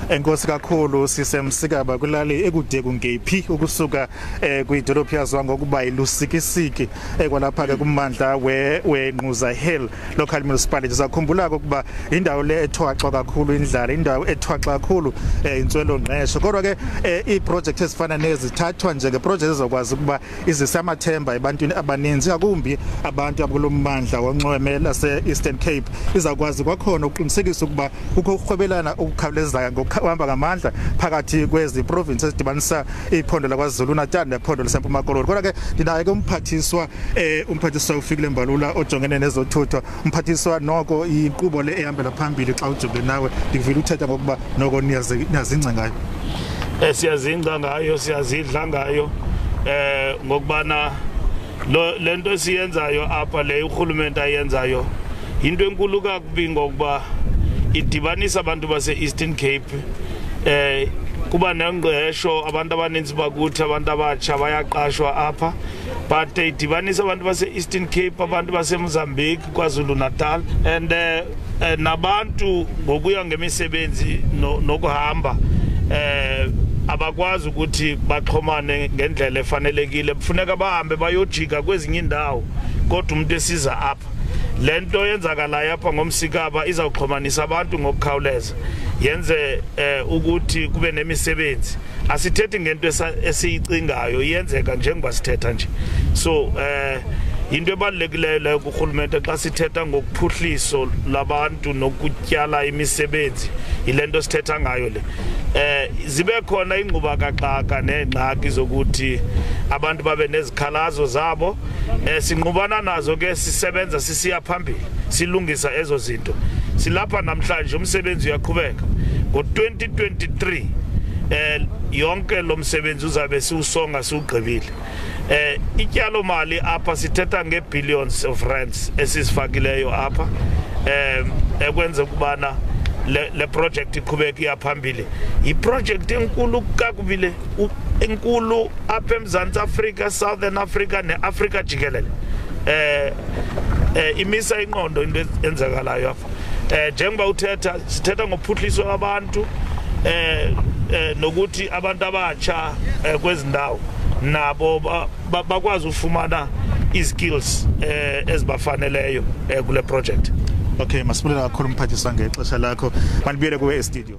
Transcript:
Enkosi kakhulu sisemsikaba kulali ekude kungephi ukusuka kwidolophu yaziwa ngokuba iLusikisiki kwalapha ke kummandla weNquza Hill local municipality. Sakhumbula ukuba indawo le ethwaxa kakhulu indlala, indawo ethwaxa kakhulu inswelo ngqesho. Kodwa ke iproject ezifana nezithathwa njengeproject ezokwazi ukuba izise amathemba ebantwini abaninzi ngakumbi abantu abakulommandla wonxweme lase Eastern Cape. Izakwazi kwakhona ukuqinisekisa ukuba kukho ukurhwebelana okukhawulezayo ngokuhamba ngamandla phakathi kwezi provinces ezidibanisa iphondo laKwaZulu Natal nephondo laseMpuma Koloni. Kodwa ke ndinaye ke umphathiswa uFikile Mbalula ojongene nezothutho. Umphathiswa noko inkqubo le ehambela phambili xa ujonge nawe ndivile uthetha ngokuba noko niyazingca ngayo. Siyazingca ngayo, siyazidla ngayo ngokubana lento esiyenzayo apha le urhulumente ayenzayo into enkulu kakubi ngokuba idibanisa abantu base-Eastern Cape. Kuba nengqesho, abantu abaninzi bakuthi abantu abatsha bayaqashwa apha, but idibanisa abantu base-Eastern Cape, abantu baseMozambique, KwaZulu Natal, and nabantu ngokuya ngemisebenzi nokuhamba abakwazi ukuthi baxhomane ngendlela efanelekile. Kufuneka bahambe bayojika kwezinye indawo kodwa umuntu esiza apha. Lento yenzakalayo apha ngomsikaba izawuxhomanisa abantu ngokukhawuleza, yenze ukuthi kube nemisebenzi. Asithethi ngento esiyicingayo, iyenzeka njengoba sithetha nje. So into ebalulekileyo leyo kurhulumente xa sithetha ngokuphuhliso labantu nokutyala imisebenzi, yilento sithetha ngayo le. Zibe khona ingqubakaxaka neengxaki zokuthi abantu babe nezikhalazo zabo. Sinqubana nazo ke, sisebenza sisiya phambili silungisa ezo zinto. Silapha namhlanje umsebenzi uyaqhubeka. Ngo-2023 yonke lo msebenzi uzabe siwusonga siwugqibile. Ityalo mali apha sithetha nge-billions of rands esisifakileyo apha ekwenza ukubana le project iqhubeka iya phambili. Iproject enkulu kakubile, enkulu apha eMzantsi Afrika, Southern Africa neAfrika jikelele. Imisa ingqondo into enzakalayo apha. Njengoba uthetha, sithetha ngophuhliso lwabantu nokuthi abantu abatsha kwezi ndawo nabo bakwazi ufumana izskills ezibafaneleyo kule project. Okay, masibulela kakhulu umphathiswa ngexesha lakho. Manibuyele kuwe e-studio.